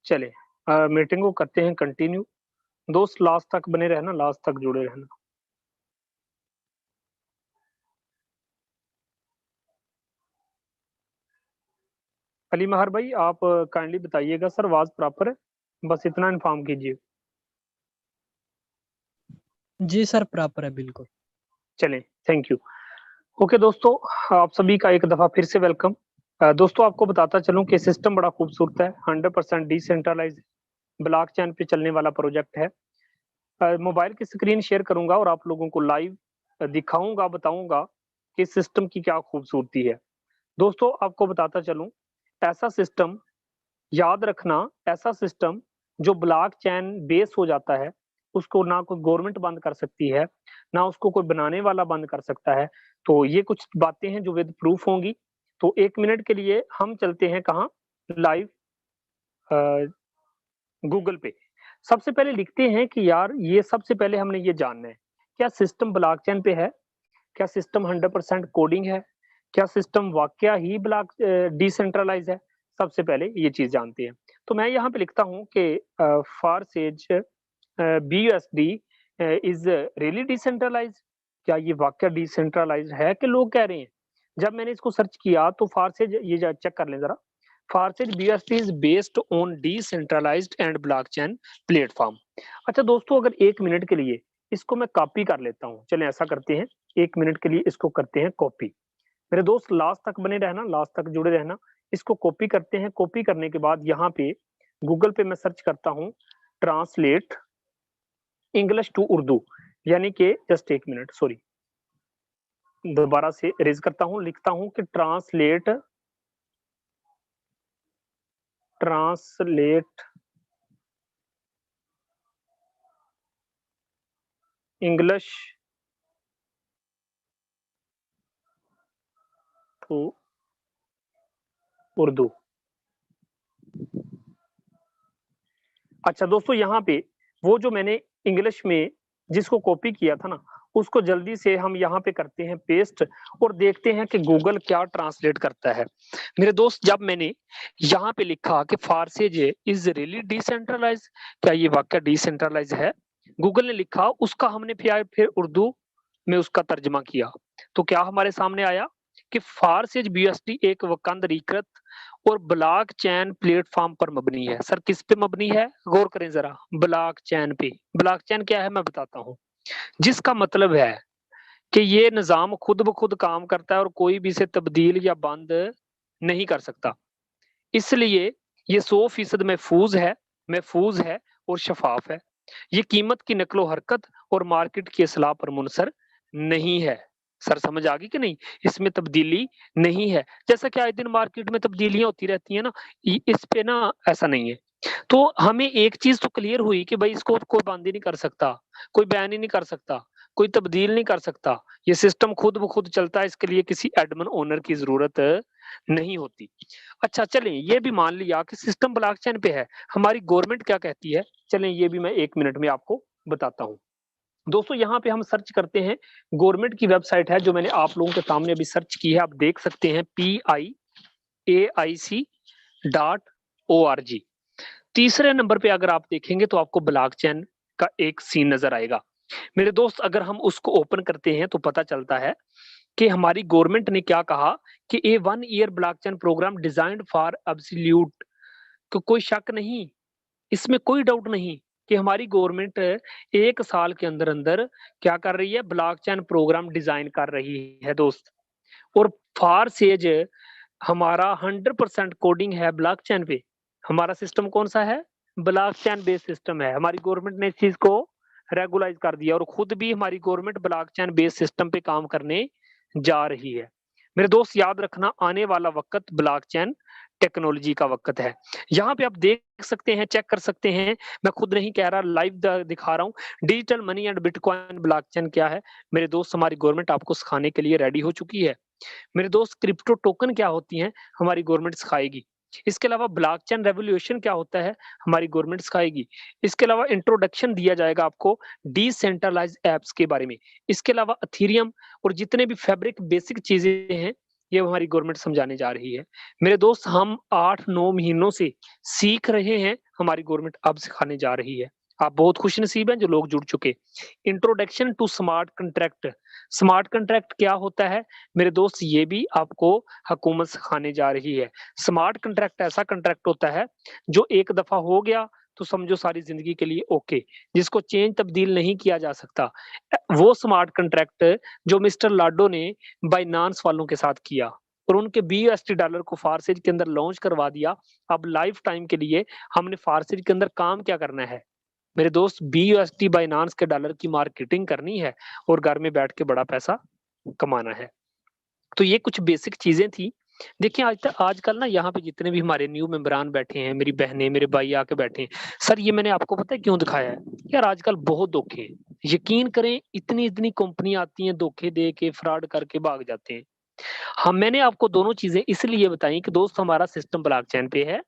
चलिए मीटिंग को करते हैं कंटिन्यू। दोस्त लास्ट तक बने रहना, लास्ट तक जुड़े रहना। अली महर भाई आप काइंडली बताइएगा सर, आवाज प्रॉपर है, बस इतना इन्फॉर्म कीजिए। जी सर, प्रॉपर है बिल्कुल। चलें, थैंक यू। ओके दोस्तों, आप सभी का एक दफा फिर से वेलकम। दोस्तों आपको बताता चलूं कि सिस्टम बड़ा खूबसूरत है, 100% डिसेंट्रलाइज ब्लॉकचेन पे चलने वाला प्रोजेक्ट है। मोबाइल की स्क्रीन शेयर करूंगा और आप लोगों को लाइव दिखाऊंगा, बताऊंगा कि सिस्टम की क्या खूबसूरती है। दोस्तों आपको बताता चलूं, ऐसा सिस्टम याद रखना, ऐसा सिस्टम जो ब्लॉकचेन बेस हो जाता है, उसको ना कोई गवर्नमेंट बंद कर सकती है, ना उसको कोई बनाने वाला बंद कर सकता है। तो ये कुछ बातें हैं जो विद प्रूफ होंगी। तो 1 मिनट के लिए हम चलते हैं कहाँ, लाइव गूगल पे। सबसे पहले लिखते हैं कि यार ये सबसे पहले हमने ये जानना है, क्या सिस्टम ब्लॉकचेन पे है? क्या सिस्टम 100% कोडिंग है? क्या सिस्टम वाकया ही ब्लॉक डिसेंट्रलाइज है? सबसे पहले ये चीज जानते हैं। तो मैं यहाँ पे लिखता हूँ कि फारसेज BUSD इज रियली डिसेंट्रलाइज। क्या ये वाकया डिसेंट्रलाइज है कि लोग कह रहे हैं? जब मैंने इसको सर्च किया तो फारसेज, ये चेक कर लें जरा, फारसेज BUSD is based on decentralised and blockchain platform. अच्छा दोस्तों, अगर 1 मिनट के लिए इसको मैं कॉपी कर लेता हूँ, चलें ऐसा करते हैं, 1 मिनट के लिए इसको करते हैं कॉपी। मेरे दोस्त लास्ट तक बने रहना, लास्ट तक जुड़े रहना। इसको कॉपी करते हैं। कॉपी करने के बाद यहाँ पे गूगल पे मैं सर्च करता हूँ ट्रांसलेट इंग्लिश टू उर्दू, यानी कि जस्ट 1 मिनट, सॉरी, दोबारा से रेज करता हूँ, लिखता हूँ कि ट्रांसलेट इंग्लिश टू उर्दू। अच्छा दोस्तों, यहाँ पे वो जो मैंने इंग्लिश में जिसको कॉपी किया था ना, उसको जल्दी से हम यहाँ पे करते हैं पेस्ट और देखते हैं कि गूगल क्या ट्रांसलेट करता है। मेरे दोस्त, जब मैंने यहाँ पे लिखा कि फारसेज इज रियली डिसेंट्रलाइज, क्या ये वाकया डिसेंट्रलाइज है, गूगल ने लिखा, उसका हमने फिर उर्दू में उसका तर्जमा किया। तो क्या हमारे सामने आया कि फारसेज BUSD एक वकांदरीकृत और ब्लॉक चैन प्लेटफॉर्म पर मबनी है। सर किस पे मबनी है? गौर करें जरा, ब्लॉक चैन पे। ब्लॉक चैन क्या है मैं बताता हूँ, जिसका मतलब है कि ये निजाम खुद ब खुद काम करता है और कोई भी इसे तब्दील या बंद नहीं कर सकता। इसलिए ये 100% महफूज है और शफाफ है। ये कीमत की नकलो हरकत और मार्केट की असलाह पर मुनसर नहीं है। सर समझ आ गई कि नहीं? इसमें तब्दीली नहीं है। जैसा कि आए दिन मार्केट में तब्दीलियां होती रहती है ना, इस पे ना ऐसा नहीं है। तो हमें एक चीज तो क्लियर हुई कि भाई इसको कोई बंद ही नहीं कर सकता, कोई बैन ही नहीं कर सकता, कोई तब्दील नहीं कर सकता। ये सिस्टम खुद ब खुद चलता है, इसके लिए किसी एडमिन ओनर की जरूरत नहीं होती। अच्छा चलें, ये भी मान लिया कि सिस्टम ब्लॉकचेन पे है, हमारी गवर्नमेंट क्या कहती है, चलें ये भी मैं 1 मिनट में आपको बताता हूँ। दोस्तों यहाँ पे हम सर्च करते हैं, गवर्नमेंट की वेबसाइट है जो मैंने आप लोगों के सामने अभी सर्च की है, आप देख सकते हैं PIAIC.org। तीसरे नंबर पे अगर आप देखेंगे तो आपको ब्लॉकचेन का एक सीन नजर आएगा। मेरे दोस्त, अगर हम उसको ओपन करते हैं तो पता चलता है कि हमारी गवर्नमेंट ने क्या कहा कि a 1 year blockchain program designed for absolute. तो कोई शक नहीं, इसमें कोई डाउट नहीं कि हमारी गवर्नमेंट 1 साल के अंदर अंदर क्या कर रही है, ब्लॉकचेन प्रोग्राम डिजाइन कर रही है दोस्त। और फारसेज हमारा 100% कोडिंग है ब्लॉकचेन पे। हमारा सिस्टम कौन सा है? ब्लॉकचेन बेस्ड सिस्टम है। हमारी गवर्नमेंट ने इस चीज को रेगुलाइज कर दिया और खुद भी हमारी गवर्नमेंट ब्लॉकचेन बेस्ड सिस्टम पे काम करने जा रही है। मेरे दोस्त याद रखना, आने वाला वक्त ब्लॉकचेन टेक्नोलॉजी का वक्त है। यहाँ पे आप देख सकते हैं, चेक कर सकते हैं, मैं खुद नहीं कह रहा, लाइव दिखा रहा हूँ। Digital money and bitcoin blockchain क्या है मेरे दोस्त, हमारी गवर्नमेंट आपको सिखाने के लिए रेडी हो चुकी है। मेरे दोस्त क्रिप्टो टोकन क्या होती हैं, हमारी गवर्नमेंट सिखाएगी। इसके अलावा ब्लॉकचेन रेवोल्यूशन क्या होता है, हमारी गवर्नमेंट सिखाएगी। इसके अलावा इंट्रोडक्शन दिया जाएगा आपको डिसेंट्रलाइज्ड ऐप्स के बारे में। इसके अलावा एथेरियम और जितने भी फैब्रिक बेसिक चीज़ें हैं, ये हमारी गवर्नमेंट समझाने जा रही है। मेरे दोस्त हम 8-9 महीनों से सीख रहे हैं, हमारी गवर्नमेंट अब सिखाने जा रही है। आप बहुत खुशनसीब हैं जो लोग जुड़ चुके। Introduction to smart contract. Smart contract क्या होता है? मेरे दोस्त ये भी आपको हुकूमत सिखाने जा रही है। स्मार्ट कॉन्ट्रैक्ट ऐसा कॉन्ट्रैक्ट होता है जो एक दफा हो गया तो समझो सारी जिंदगी के लिए ओके, जिसको चेंज तब्दील नहीं किया जा सकता। वो स्मार्ट कॉन्ट्रैक्ट जो मिस्टर लाडो ने बाइनांस वालों के साथ किया और उनके BUSD को फारसेज के अंदर लॉन्च करवा दिया। अब लाइफ टाइम के लिए हमने फारसेज के अंदर काम क्या करना है मेरे दोस्त? BUSD बाइनांस के डॉलर की मार्केटिंग करनी है और घर में बैठ के बड़ा पैसा कमाना है। तो ये कुछ बेसिक चीजें थी। देखिए आजकल ना यहाँ पे जितने भी हमारे न्यू मेंबरान बैठे हैं, मेरी बहनें, मेरे भाई आके बैठे हैं, सर ये मैंने आपको पता है क्यों दिखाया है? यार आजकल बहुत धोखे हैं। यकीन करें इतनी कंपनी आती हैं, धोखे दे के फ्रॉड करके भाग जाते हैं। हम मैंने आपको दोनों चीजें इसलिए बताई कि दोस्त हमारा सिस्टम ब्लॉकचेन पे है।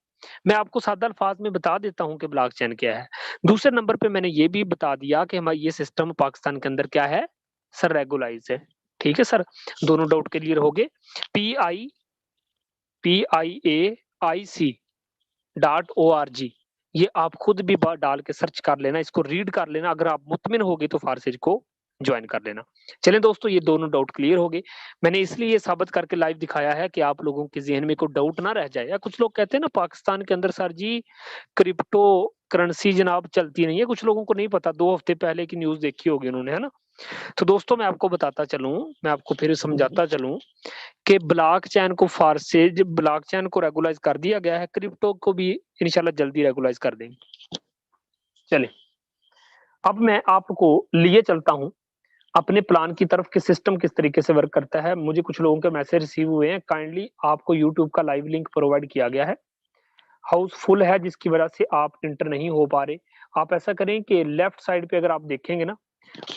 मैं आपको सादा अल्फाज में बता देता हूँ कि ब्लॉकचेन क्या है। दूसरे नंबर पे मैंने ये भी बता दिया कि हमारा ये सिस्टम पाकिस्तान के अंदर क्या है सर? रेगुलाइज है। ठीक है सर, दोनों डाउट क्लियर हो गए। PIAIC.org ये आप खुद भी डाल के सर्च कर लेना, इसको रीड कर लेना। अगर आप मुतमिन होगे तो फारसेज को ज्वाइन कर लेना। चलें दोस्तों, ये दोनों डाउट क्लियर हो गए। मैंने इसलिए ये साबित करके लाइव दिखाया है कि आप लोगों के ज़हन में कोई डाउट ना रह जाए। या कुछ लोग कहते हैं ना पाकिस्तान के अंदर सर जी क्रिप्टो करेंसी जनाब चलती नहीं है। कुछ लोगों को नहीं पता, 2 हफ्ते पहले की न्यूज़ देखी होगी उन्होंने, है ना? तो दोस्तों मैं आपको बताता चलूँ, मैं आपको फिर समझाता चलूँ कि ब्लॉकचेन को रेगुलाइज कर दिया गया है, क्रिप्टो को भी इंशाल्लाह जल्दी रेगुलाइज कर देंगे। चलिए, अब मैं आपको लिए चलता हूँ अपने प्लान की तरफ कि सिस्टम किस तरीके से वर्क करता है। मुझे कुछ लोगों के मैसेज रिसीव हुए हैं, काइंडली आपको यूट्यूब का लाइव लिंक प्रोवाइड किया गया है। हाउस फुल है जिसकी वजह से आप इंटर नहीं हो पा रहे। आप ऐसा करें कि लेफ्ट साइड पे अगर आप देखेंगे ना,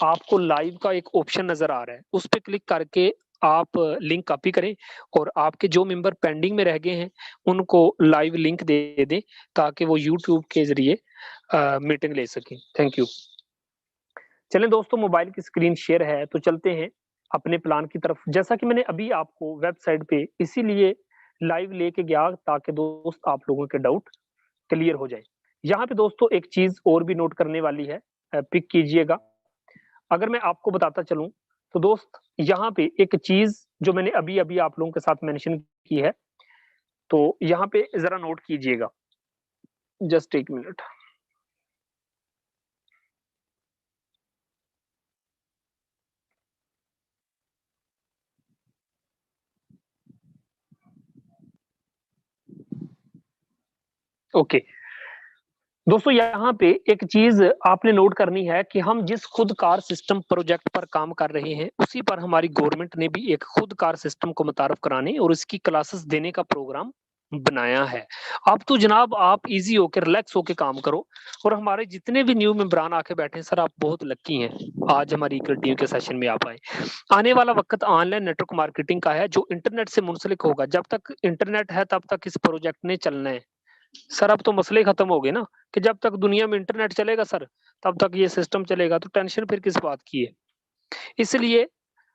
आपको लाइव का एक ऑप्शन नजर आ रहा है, उस पे क्लिक करके आप लिंक कॉपी करें और आपके जो मेंबर पेंडिंग में रह गए हैं उनको लाइव लिंक दे दें ताकि वो यूट्यूब के जरिए मीटिंग ले सकें। Thank you. चलें दोस्तों, मोबाइल की स्क्रीन शेयर है तो चलते हैं अपने प्लान की तरफ। जैसा कि मैंने अभी आपको वेबसाइट पे इसीलिए लाइव लेके गया ताकि दोस्त आप लोगों के डाउट क्लियर हो जाए। यहाँ पे दोस्तों एक चीज और भी नोट करने वाली है, पिक कीजिएगा। अगर मैं आपको बताता चलूं तो दोस्त यहाँ पे एक चीज जो मैंने अभी अभी आप लोगों के साथ मेंशन की है, तो यहाँ पे जरा नोट कीजिएगा। जस्ट एक मिनट। ओके दोस्तों, यहाँ पे एक चीज आपने नोट करनी है कि हम जिस खुद कार सिस्टम प्रोजेक्ट पर काम कर रहे हैं उसी पर हमारी गवर्नमेंट ने भी एक खुद कार सिस्टम को मुतारफ कराने और इसकी क्लासेस देने का प्रोग्राम बनाया है। अब तो जनाब आप इजी होकर रिलैक्स होकर काम करो। और हमारे जितने भी न्यू मेंबरान आके बैठे हैं सर, आप बहुत लकी हैं आज हमारी इक्वल टीम के सेशन में आप आए। आने वाला वक्त ऑनलाइन नेटवर्क मार्केटिंग का है जो इंटरनेट से मुंसलिक होगा। जब तक इंटरनेट है तब तक इस प्रोजेक्ट ने चलना है। सर अब तो मसले खत्म हो गए ना कि जब तक दुनिया में इंटरनेट चलेगा सर तब तक ये सिस्टम चलेगा, तो टेंशन फिर किस बात की है? इसलिए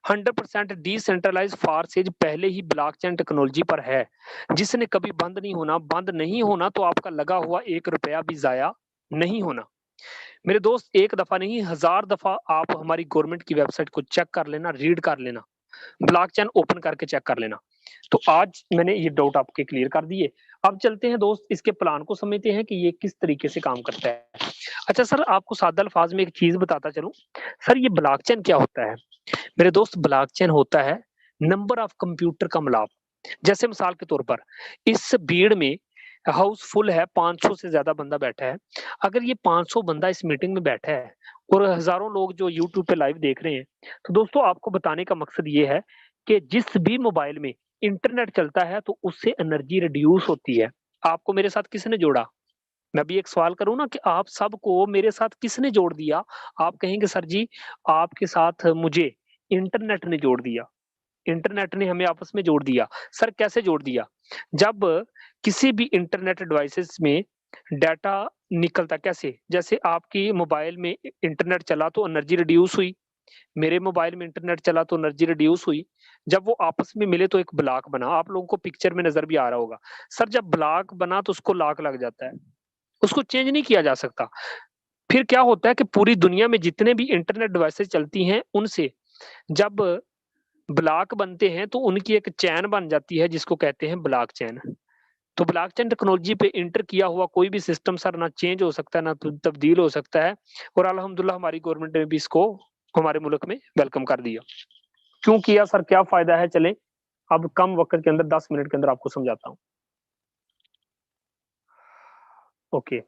100% डिसेंट्रलाइज फारसेज पहले ही ब्लॉकचेन टेक्नोलॉजी पर है जिसने कभी बंद नहीं होना। बंद नहीं होना तो आपका लगा हुआ 1 रुपया भी जाया नहीं होना। मेरे दोस्त एक दफा नहीं 1000 दफा आप हमारी गवर्नमेंट की वेबसाइट को चेक कर लेना, रीड कर लेना, ब्लॉकचेन ओपन करके चेक कर लेना। तो आज मैंने ये डाउट आपके क्लियर कर दिए। अब चलते हैं दोस्त इसके प्लान को समझते हैं कि ये किस तरीके से काम करता है। अच्छा सर, आपको सादा अल्फाज में एक चीज बताता चलूं। सर ये ब्लॉकचेन क्या होता है? मेरे दोस्त ब्लॉकचेन होता है नंबर ऑफ कंप्यूटर का मिलाप। जैसे मिसाल के तौर पर इस भीड़ में हाउस फुल है, 500 से ज्यादा बंदा बैठा है। अगर ये 500 बंदा इस मीटिंग में बैठा है और हजारों लोग जो यूट्यूब पे लाइव देख रहे हैं, तो दोस्तों आपको बताने का मकसद ये है कि जिस भी मोबाइल में इंटरनेट चलता है तो उससे एनर्जी रिड्यूस होती है। आपको मेरे साथ किसने जोड़ा? मैं भी एक सवाल करूं ना कि आप सबको मेरे साथ किसने जोड़ दिया? आप कहेंगे सर जी आपके साथ मुझे इंटरनेट ने जोड़ दिया। इंटरनेट ने हमें आपस में जोड़ दिया। सर कैसे जोड़ दिया? जब किसी भी इंटरनेट डिवाइसेस में डाटा निकलता कैसे? जैसे आपकी मोबाइल में इंटरनेट चला तो एनर्जी रिड्यूस हुई, मेरे मोबाइल में इंटरनेट चला तो एनर्जी रिड्यूस हुई। जब वो आपस में मिले तो एक ब्लॉक बना, आप लोगों को पिक्चर में नज़र भी आ रहा होगा। सर जब ब्लॉक बना तो उसको लॉक लग जाता है, उसको चेंज नहीं किया जा सकता। फिर क्या होता है कि पूरी दुनिया में जितने भी इंटरनेट डिवाइसेस चलती हैं, उनसे जब ब्लॉक बनते हैं तो उनकी एक चेन बन जाती है जिसको कहते हैं ब्लॉक चेन। तो ब्लॉकचेन टेक्नोलॉजी पे एंटर किया हुआ कोई भी सिस्टम सर ना चेंज हो सकता है, ना तब्दील हो सकता है और अल्हम्दुलिल्लाह हमारी गवर्नमेंट ने भी इसको हमारे मुल्क में वेलकम कर दिया। क्यों किया सर, क्या फ़ायदा है? चलें, अब कम वक़्त के अंदर 10 मिनट के अंदर आपको समझाता हूँ। ओके।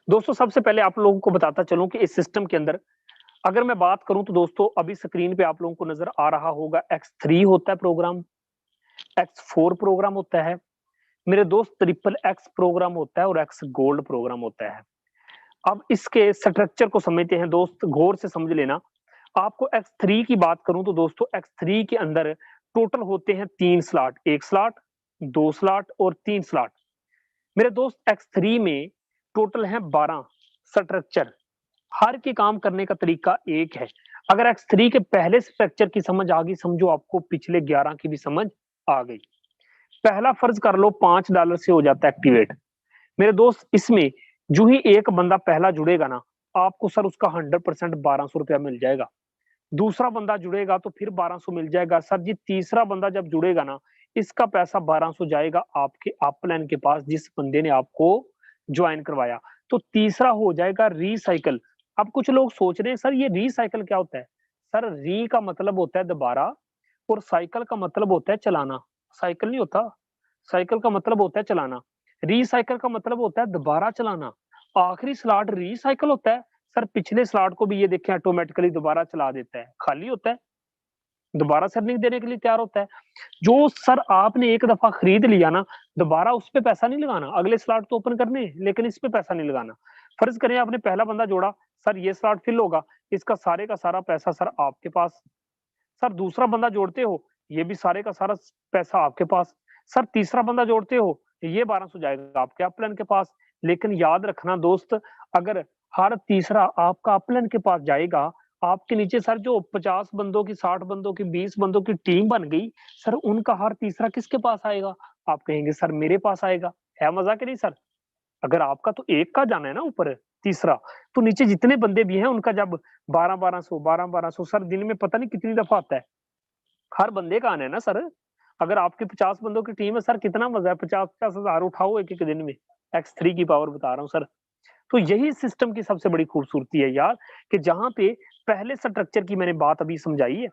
दोस्तों सबसे पहले आप लोगों को बताता चलूँ कि इस सिस्टम के अंदर अगर मैं बात करूँ तो दोस्तों अभी स्क्रीन पे आप लोगों को नज़र आ रहा होगा X3 होता है प्रोग्राम, X4 प्रोग्राम होता है, मेरे दोस्त ट्रिपल X प्रोग्राम होता है और X गोल्ड प्रोग्राम होता है। अब इसके स्ट्रक्चर को समझते हैं दोस्त, गौर से समझ लेना। आपको X3 की बात करूं तो दोस्तों X3 के अंदर टोटल होते हैं 3 स्लॉट, 1 स्लॉट, 2 स्लॉट और 3 स्लॉट। मेरे दोस्त X3 में टोटल हैं 12 स्ट्रक्चर। हर के काम करने का तरीका एक है। अगर X3 के पहले स्ट्रक्चर की समझ आ गई, समझो आपको पिछले 11 की भी समझ आ गई। पहला फर्ज कर लो $5 से हो जाता है एक्टिवेट। मेरे दोस्त इसमें जो ही एक बंदा पहला जुड़ेगा ना, आपको सर उसका 100% ₹1200 मिल जाएगा। दूसरा बंदा जुड़ेगा तो फिर 1200 मिल जाएगा। सर जी तीसरा बंदा जब जुड़ेगा ना, इसका पैसा 1200 जाएगा आपके अपलाइन के पास जिस बंदे ने आपको जॉइन करवाया। तो तीसरा हो जाएगा रीसाइकल। अब कुछ लोग सोच रहे हैं सर ये रीसाइकल क्या होता है? सर री का मतलब होता है दोबारा और साइकिल का मतलब होता है चलाना। साइकिल नहीं होता, साइकिल का मतलब होता है चलाना। रीसाइकिल का मतलब होता है दोबारा चलाना। आखिरी स्लॉट रीसाइकिल होता है। सर पिछले स्लॉट को भी ये देखें ऑटोमेटिकली दोबारा चला देता है, खाली होता है, दोबारा से अर्निंग देने के लिए तैयार होता है। जो सर आपने एक दफा खरीद लिया ना, दोबारा उस पे पैसा नहीं लगाना, अगले स्लॉट तो ओपन करने हैं, लेकिन इस पे पैसा नहीं लगाना। फर्ज करें आपने पहला बंदा जोड़ा, सर ये स्लॉट फिल होगा, इसका सारे का सारा पैसा सर आपके पास। सर दूसरा बंदा जोड़ते हो, ये भी सारे का सारा पैसा आपके पास। सर तीसरा बंदा जोड़ते हो, ये 1200 जाएगा आपके अपलाइन के पास। लेकिन याद रखना दोस्त, अगर हर तीसरा आपका अपलाइन के पास जाएगा, आपके नीचे सर जो 50 बंदों की, 60 बंदों की, 20 बंदों की टीम बन गई, सर उनका हर तीसरा किसके पास आएगा? आप कहेंगे सर मेरे पास आएगा। है मज़ाक नहीं सर? अगर आपका तो एक का जाना है ना ऊपर तीसरा, तो नीचे जितने बंदे भी हैं उनका जब 12-1200 12-1200 सर दिन में पता नहीं कितनी दफा आता है। हर बंदे का आना है ना सर। अगर आपकी 50 बंदों की टीम है सर, कितना मजा है, 50-50 हजार उठाओ एक एक दिन में। X3 की पावर बता रहा हूँ सर। तो यही सिस्टम की सबसे बड़ी खूबसूरती है यार, कि जहां पे पहले स्ट्रक्चर की मैंने बात अभी समझाई है,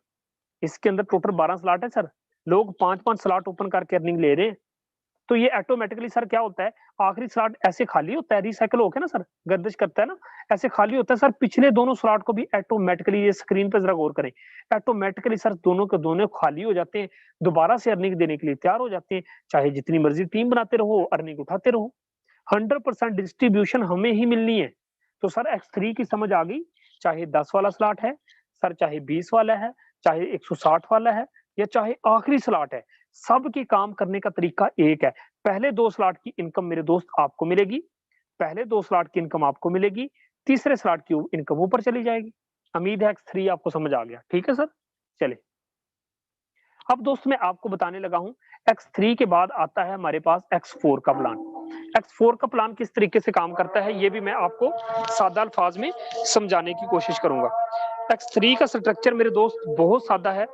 इसके अंदर टोटल 12 स्लॉट है सर। लोग 5-5 स्लॉट ओपन करके अर्निंग ले रहे हैं। तो ये ऑटोमेटिकली सर क्या होता है, आखिरी स्लॉट ऐसे खाली होता है, रिसाइकिल होके ना सर, गर्दिश करता है ना, ऐसे खाली होता है सर। पिछले दोनों स्लॉट को भी ऑटोमेटिकली, ये स्क्रीन पे जरा गौर करें, ऑटोमेटिकली सर दोनों के दोनों खाली हो जाते हैं, दोबारा से अर्निंग देने के लिए तैयार हो जाते हैं। चाहे जितनी मर्जी टीम बनाते रहो, अर्निंग उठाते रहो, 100% डिस्ट्रीब्यूशन हमें ही मिलनी है। तो सर X3 की समझ आ गई, चाहे 10 वाला स्लॉट है सर, चाहे 20 वाला है, चाहे 160 वाला है, या चाहे आखिरी स्लॉट है, सबके काम करने का तरीका एक है। पहले 2 स्लॉट की इनकम मेरे दोस्त आपको मिलेगी, पहले 2 स्लॉट की इनकम आपको मिलेगी, तीसरे स्लॉट की इनकम ऊपर चली जाएगी। उम्मीद है X3 आपको समझ आ गया, ठीक है सर? चलिए, अब दोस्त मैं आपको बताने लगा हूँ, X3 के बाद आता है हमारे पास X4 का प्लान। X4 का प्लान किस तरीके से काम करता है, ये भी मैं आपको सादा अल्फाज में समझाने की कोशिश करूंगा। X3 का स्ट्रक्चर मेरे दोस्त बहुत सादा है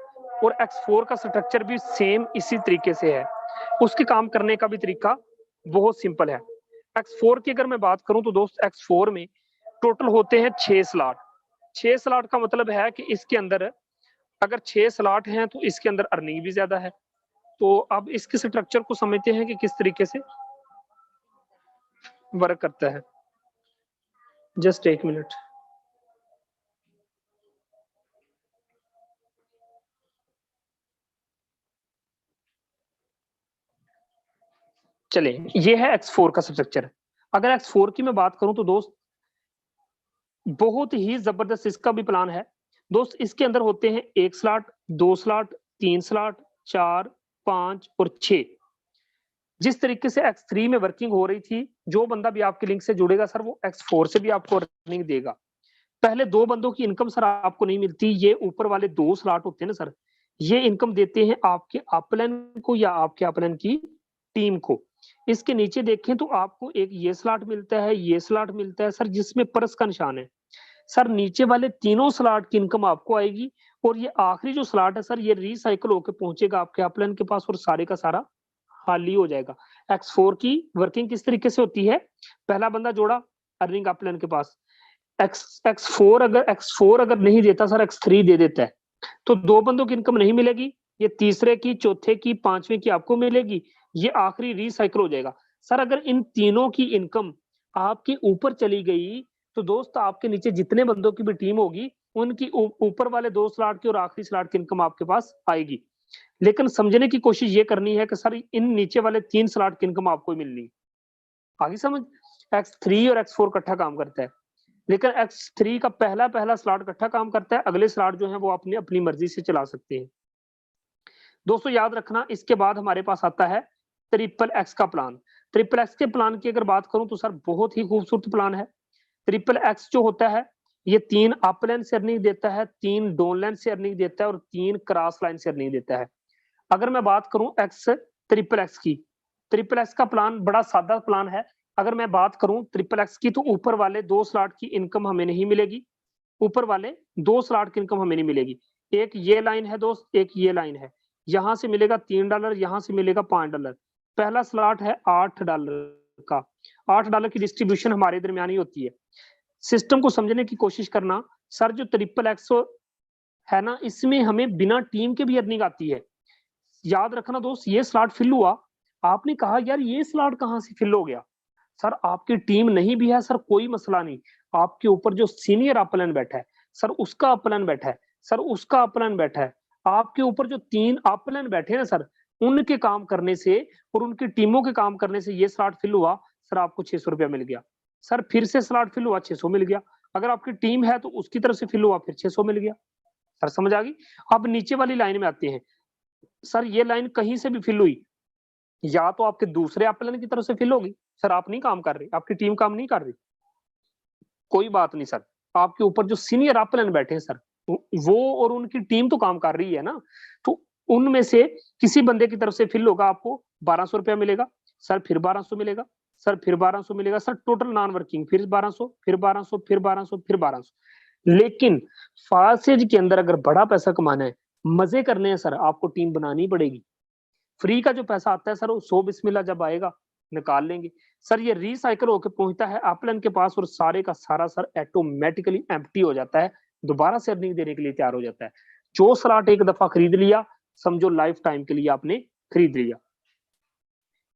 और X4 का स्ट्रक्चर भी सेम इसी तरीके से है। उसके काम करने का भी तरीका बहुत सिंपल है। X4 की अगर मैं बात करूं तो दोस्त X4 में टोटल होते हैं 6 स्लॉट। 6 स्लॉट का मतलब है कि इसके अंदर अगर 6 स्लॉट हैं तो इसके अंदर अर्निंग भी ज्यादा है। तो अब इसके स्ट्रक्चर को समझते हैं कि किस तरीके से वर्क करता है। जस्ट एक मिनट। चलिए, ये है X4 का स्ट्रक्चर। अगर X4 की मैं बात करूं तो दोस्त बहुत ही जबरदस्त इसका भी प्लान है। दोस्त इसके अंदर होते हैं 1 स्लॉट, 2 स्लॉट, 3 स्लॉट, 4, 5 और 6। जिस तरीके से X3 में वर्किंग हो रही थी, जो बंदा भी आपके लिंक से जुड़ेगा सर वो X4 से भी आपको अर्निंग देगा। पहले 2 बंदों की इनकम सर आपको नहीं मिलती, ये ऊपर वाले 2 स्लॉट होते हैं ना सर, ये इनकम देते हैं आपके अपलाइन को या आपके अपलाइन की टीम को। इसके नीचे देखें तो आपको एक ये स्लॉट मिलता है, ये स्लॉट मिलता है सर जिसमें परस का निशान है। सर नीचे वाले तीनों स्लॉट की इनकम आपको आएगी और ये आखिरी जो स्लॉट है सर ये रिसाइकल होकर पहुंचेगा आपके अपलाइन के पास और सारे का सारा खाली हो जाएगा। X4 की वर्किंग किस तरीके से होती है? पहला बंदा जोड़ा, अर्निंग अपलाइन के पास। X4 अगर नहीं देता सर, X3 दे देता है, तो 2 बंदों की इनकम नहीं मिलेगी, ये तीसरे की, चौथे की, पांचवें की आपको मिलेगी, ये आखिरी रिसाइकल हो जाएगा। सर अगर इन तीनों की इनकम आपके ऊपर चली गई, तो दोस्त आपके नीचे जितने बंदों की भी टीम होगी, उनकी ऊपर वाले 2 स्लॉट की और आखिरी स्लॉट की इनकम आपके पास आएगी। लेकिन समझने की कोशिश ये करनी है कि सर इन नीचे वाले 3 स्लॉट की इनकम आपको मिलनी है। आगे समझ? X3 और X4 इकट्ठा काम करता है, लेकिन X3 का पहला स्लॉट इकट्ठा काम करता है, अगले स्लॉट जो है वो अपनी अपनी मर्जी से चला सकते हैं। दोस्तों याद रखना, इसके बाद हमारे पास आता है ट्रिपल एक्स का प्लान। ट्रिपल एक्स के प्लान की अगर बात करूं तो सर बहुत ही खूबसूरत प्लान है। ट्रिपल एक्स जो होता है ये 3 अप लाइन से अर्निंग देता है, 3 डाउन लाइन से अर्निंग देता है और 3 क्रॉस लाइन से अर्निंग देता है। अगर मैं बात करूं एक्स ट्रिपल एक्स की, ट्रिपल एक्स का प्लान बड़ा सादा प्लान है। अगर मैं बात करूं ट्रिपल एक्स की, तो ऊपर वाले 2 स्लॉट की इनकम हमें नहीं मिलेगी, ऊपर वाले 2 स्लॉट की इनकम हमें नहीं मिलेगी। एक ये लाइन है दोस्त, एक ये लाइन है, यहां से मिलेगा $3, यहां से मिलेगा $5। पहला स्लॉट है $8 का, $8 की डिस्ट्रीब्यूशन हमारे दरमियान ही होती है। सिस्टम को समझने की कोशिश करना, सर जो ट्रिपल एक्स है ना, इसमें हमें बिना टीम के भी अर्निंग आती है। याद रखना दोस्त, ये स्लॉट फिल हुआ, आपने कहा यार ये स्लॉट कहां से फिल हो गया? सर आपकी टीम नहीं भी है सर, कोई मसला नहीं, आपके ऊपर जो सीनियर अपलाइन बैठा है सर उसका अपलाइन बैठा है, सर उसका अपलाइन बैठा है, आपके ऊपर जो 3 अपलाइन बैठे हैं सर, उनके काम करने से और उनकी टीमों के काम करने से ये स्लॉट फिल हुआ, सर आपको ₹600 मिल गया। सर फिर से स्लॉट फिल हुआ, 600 मिल गया। अगर आपकी टीम है तो उसकी तरफ से फिल हुआ, फिर 600 मिल गया। सर समझ आ गई? अब नीचे वाली लाइन में आते हैं। सर ये लाइन कहीं से भी फिल हुई, या तो आपके दूसरे अपलाइन की तरफ से फिल होगी, सर आप नहीं काम कर रहे, आपकी टीम काम नहीं कर रही, कोई बात नहीं सर, आपके ऊपर जो सीनियर अपलाइन बैठे हैं सर, वो और उनकी टीम तो काम कर रही है ना, तो उनमें से किसी बंदे की तरफ से फिल होगा, आपको ₹1200 मिलेगा, सर फिर 1200 मिलेगा, सर फिर 1200 मिलेगा, सर टोटल नॉन वर्किंग फिर 1200, फिर 1200, फिर 1200, फिर 1200। लेकिन फासेज के अंदर अगर बड़ा पैसा कमाना है, मजे करने हैं सर, आपको टीम बनानी पड़ेगी। फ्री का जो पैसा आता है सर, वो 100 बिस्मिल्लाह जब आएगा निकाल लेंगे। सर ये रिसाइकल होकर पहुंचता है अपलाइन के पास और सारे का सारा सर ऑटोमेटिकली एम्प्टी हो जाता है, दोबारा से अर्निंग देने के लिए तैयार हो जाता है। जो स्लॉट एक दफा खरीद लिया, समझो लाइफ टाइम के लिए आपने खरीद लिया।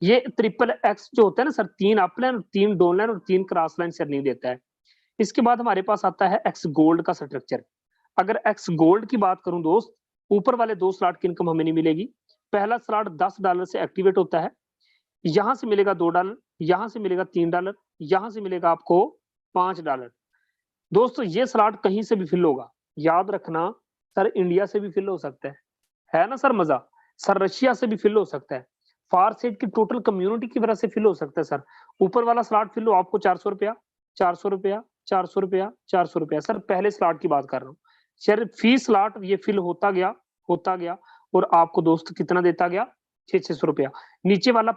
ये ट्रिपल एक्स जो होता है ना सर, 3 अपलाइन, 3 डाउनलाइन और 3 क्रॉस लाइन से अर्निंग देता है। इसके बाद हमारे पास आता है एक्स गोल्ड का स्ट्रक्चर। अगर एक्स गोल्ड की बात करूं दोस्त, ऊपर वाले 2 स्लॉट की इनकम हमें नहीं मिलेगी। पहला स्लॉट $10 से एक्टिवेट होता है, यहां से मिलेगा $2, यहां से मिलेगा $3, यहां से मिलेगा आपको $5। दोस्तों ये स्लॉट कहीं से भी फिल होगा, याद रखना सर, इंडिया से भी फिल हो सकता है ना सर मजा? सर रशिया से भी फिल हो सकता है, फारसेज की टोटल कम्युनिटी की वजह से फिल हो सकता है सर। ऊपर वाला स्लॉट फिल हो आपको ₹400, ₹400, ₹400, ₹400। सर पहले स्लॉट की बात कर रहा हूँ सर, फी स्लॉट ये फिल होता गया और आपको दोस्त कितना देता गया? ₹600। नीचे वाला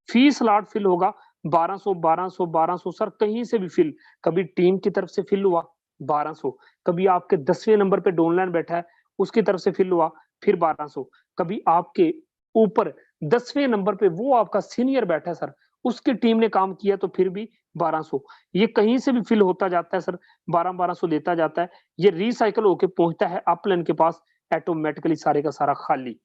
फी स्लॉट फिल होगा 1200, 1200, 1200। सर कहीं से भी फिल, कभी टीम की तरफ से फिल हुआ 1200, कभी आपके 10वें नंबर पे डाउनलाइन बैठा है उसकी तरफ से फिल हुआ फिर 1200, कभी आपके ऊपर 10वें नंबर पे वो आपका सीनियर बैठा है सर, उसकी टीम ने काम किया तो फिर भी 1200। ये कहीं से भी फिल होता जाता है सर, 1200 देता जाता है, ये रिसाइकल होके पहुंचता है अपलाइन के पास ऑटोमेटिकली सारे का सारा खाली।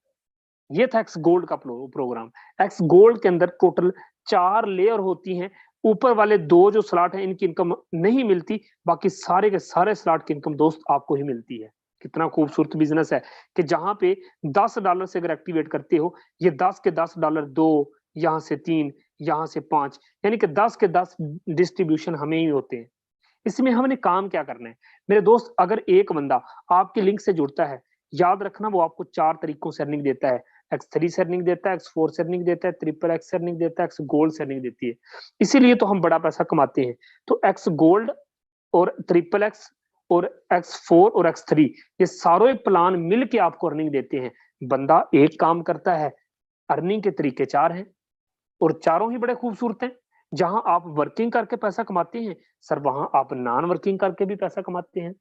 ये था एक्स गोल्ड का प्रोग्राम। एक्स गोल्ड के अंदर टोटल 4 लेयर होती हैं, ऊपर वाले 2 जो स्लॉट हैं इनकी इनकम नहीं मिलती, बाकी सारे के सारे स्लॉट की इनकम दोस्त आपको ही मिलती है। कितना खूबसूरत बिजनेस है कि जहां पे $10 से अगर एक्टिवेट करते हो, ये 10 के $10, 2 यहाँ से 3, यहाँ से 5, यानी कि 10 के 10 डिस्ट्रीब्यूशन हमें ही होते हैं। इसमें हमने काम क्या करना है मेरे दोस्त? अगर एक बंदा आपके लिंक से जुड़ता है, याद रखना वो आपको 4 तरीकों से अर्निंग देता है। X3 से अर्निंग देता है, X4 से अर्निंग देता है, ट्रिपल एक्स से अर्निंग देता है, X गोल्ड से अर्निंग देती है। इसीलिए तो हम बड़ा पैसा कमाते हैं। तो X गोल्ड और ट्रिपल एक्स और X4 और X3 ये सारे प्लान मिल के आपको अर्निंग देते हैं। बंदा एक काम करता है, अर्निंग के तरीके 4 हैं और चारों ही बड़े खूबसूरत हैं। जहां आप वर्किंग करके पैसा कमाते हैं सर, वहां आप नॉन वर्किंग करके भी पैसा कमाते हैं।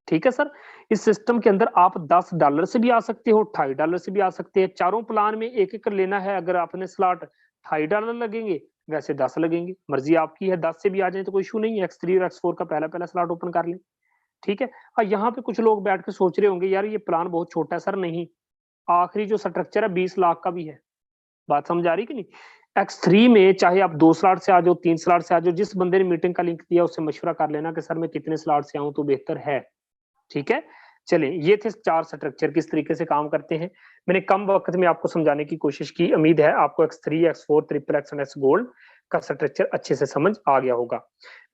ठीक है सर, इस सिस्टम के अंदर आप $10 से भी आ सकते हो, $2.5 से भी आ सकते हैं। चारों प्लान में एक एक लेना है, अगर आपने स्लॉट $2.5 लगेंगे, वैसे 10 लगेंगे, मर्जी आपकी है। 10 से भी आ जाए तो कोई इशू नहीं है। X3 और X4 का पहला पहला स्लॉट ओपन कर लें। ठीक है। यहाँ पे कुछ लोग बैठ के सोच रहे होंगे यार ये प्लान बहुत छोटा है। सर नहीं, आखिरी जो स्ट्रक्चर है 20 लाख का भी है। बात समझ आ रही कि नहीं? X3 में चाहे आप 2 स्लॉट से आ जाओ, 3 स्लॉट से आ जाओ, जिस बंदे ने मीटिंग का लिंक दिया उससे मशवरा कर लेना कि सर मैं कितने स्लॉट से आऊं तो बेहतर है। ठीक है। चलिए, ये थे 4 स्ट्रक्चर किस तरीके से काम करते हैं। मैंने कम वक्त में आपको समझाने की कोशिश की। उम्मीद है आपको X3, X4, triple x and X gold का स्ट्रक्चर अच्छे से समझ आ गया होगा।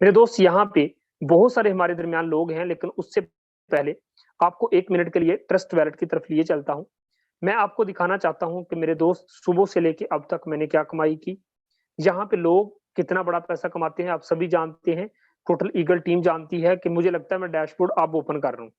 मेरे दोस्त, यहाँ पे बहुत सारे हमारे दरमियान लोग हैं, लेकिन उससे पहले आपको 1 मिनट के लिए ट्रस्ट वैलेट की तरफ लिए चलता हूं। मैं आपको दिखाना चाहता हूं कि मेरे दोस्त सुबह से लेके अब तक मैंने क्या कमाई की। यहाँ पे लोग कितना बड़ा पैसा कमाते हैं आप सभी जानते हैं। टोटल ईगल टीम जानती है कि मुझे लगता है मैं डैशबोर्ड अब ओपन कर रहा हूँ।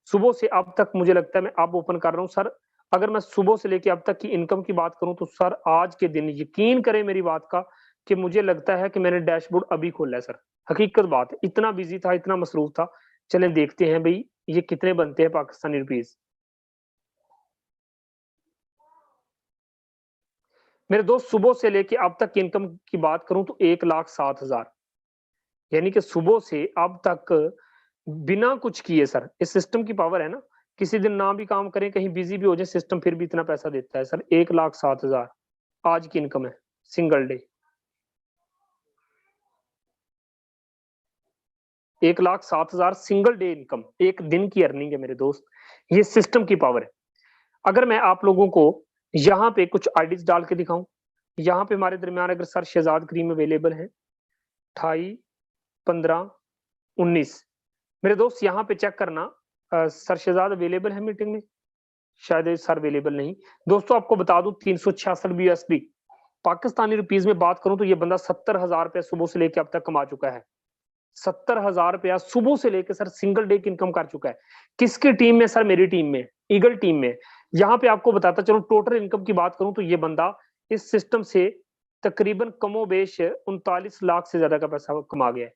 सुबह से अब तक मुझे लगता है मैं अब ओपन कर रहा हूँ सर। अगर मैं सुबह से लेके अब तक की इनकम की बात करूं तो सर आज के दिन यकीन करें मेरी बात का कि मुझे लगता है कि मैंने डैशबोर्ड अभी खोला है सर। हकीकत बात है, इतना बिजी था, इतना मसरूफ था। चलें देखते हैं भाई ये कितने बनते हैं पाकिस्तानी रुपीज। मेरे दोस्त, सुबह से लेके अब तक की इनकम की बात करूं तो 1,07,000, यानी कि सुबह से अब तक बिना कुछ किए सर। इस सिस्टम की पावर है ना, किसी दिन ना भी काम करें, कहीं बिजी भी हो जाए, सिस्टम फिर भी इतना पैसा देता है सर। 1,07,000 आज की इनकम है, single day. 1,07,000 single day income, एक दिन की अर्निंग है मेरे दोस्त। ये सिस्टम की पावर है। अगर मैं आप लोगों को यहाँ पे कुछ आईडीज डाल के दिखाऊं, यहाँ पे हमारे दरमियान अगर सर शहजाद करीम अवेलेबल है 28, 15, 19। मेरे दोस्त यहाँ पे चेक करना, सर शहजाद अवेलेबल है मीटिंग में? शायद सर अवेलेबल नहीं। दोस्तों आपको बता दूं 366 BSD पाकिस्तानी रुपीज में बात करूं तो ये बंदा 70,000 रुपया सुबह से लेकर अब तक कमा चुका है। 70,000 रुपया सुबह से लेकर सर सिंगल डे की इनकम कर चुका है। किसकी टीम में? सर मेरी टीम में, ईगल टीम में। यहाँ पे आपको बताता चलो, टोटल इनकम की बात करूं तो ये बंदा इस सिस्टम से तकरीबन कमोबेश 39 लाख से ज्यादा का पैसा कमा गया है।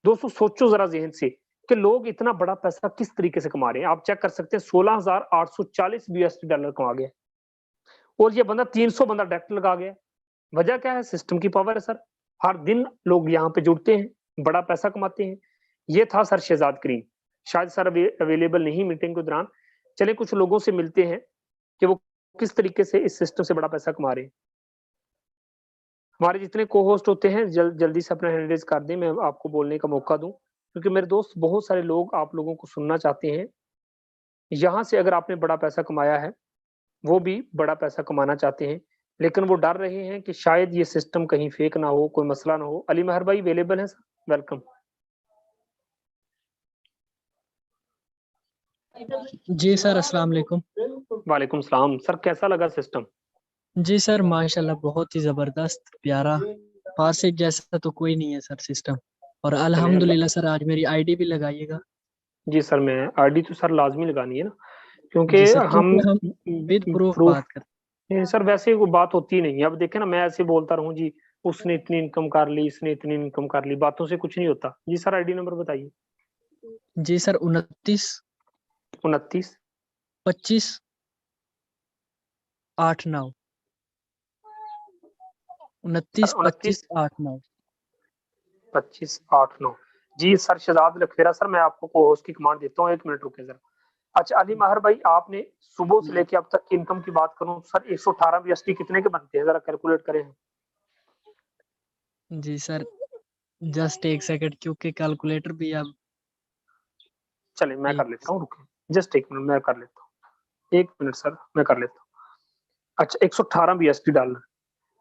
दोस्तों सोचो जरा जहन से कि लोग इतना बड़ा पैसा किस तरीके से कमा रहे हैं। आप चेक कर सकते हैं 16,840 USD डॉलर कमा गया और ये बंदा 300 बंदा डायरेक्ट लगा गया। वजह क्या है? सिस्टम की पावर है सर। हर दिन लोग यहाँ पे जुड़ते हैं, बड़ा पैसा कमाते हैं। ये था सर शहजाद करीम। शायद सर अवेलेबल नहीं मीटिंग के दौरान। चले कुछ लोगों से मिलते हैं कि वो किस तरीके से इस सिस्टम से बड़ा पैसा कमा रहे हैं। हमारे जितने को होस्ट होते हैं जल्दी से अपना हैंड रेज कर दें, मैं आपको बोलने का मौका दूं, क्योंकि मेरे दोस्त बहुत सारे लोग आप लोगों को सुनना चाहते हैं। यहाँ से अगर आपने बड़ा पैसा कमाया है, वो भी बड़ा पैसा कमाना चाहते हैं, लेकिन वो डर रहे हैं कि शायद ये सिस्टम कहीं फेक ना हो, कोई मसला ना हो। अली महर भाई अवेलेबल है सर? वेलकम। जी सर, अस्सलाम वालेकुम। वालेकुम सलाम सर, कैसा लगा सिस्टम? जी सर, माशाल्लाह बहुत ही ज़बरदस्त, प्यारा। फासिक जैसा तो कोई नहीं है सर सिस्टम। और चले अल्लाह। अल्हम्दुलिल्लाह सर, आज मेरी आईडी भी लगाइएगा। जी सर, मैं आईडी तो सर लाजमी लगानी है ना, क्योंकि जी सर, हम क्योंकि हम विद प्रूफ प्रूफ। बात करते सर वैसे वो बात होती नहीं है। अब देखे ना, मैं ऐसे बोलता रहूं जी उसने इतनी इनकम कर ली, इसने इतनी इनकम कर ली, बातों से कुछ नहीं होता। जी सर आईडी नंबर बताइए। हैं। जी सर, 29, 29 25 89। सर 29 25 29, 89। 25, 8, 9। जी सर शहजाद लखेरा सर, मैं आपको को होस्ट की कमांड देता हूँ, 1 मिनट रुके जरा। अच्छा अली माहर भाई, आपने सुबह से लेके अब तक की इनकम की बात करूं सर, 118 BSD कितने के बनते हैं, जरा कैलकुलेट करें। जी सर, जस्ट एक सेकंड, क्योंकि कैलकुलेटर भी अब चले मैं कर एक। लेता हूँ, रुके जस्ट 1 मिनट, मैं कर लेता हूँ। 1 मिनट सर, मैं कर लेता हूँ। अच्छा 118 BSD डॉलर।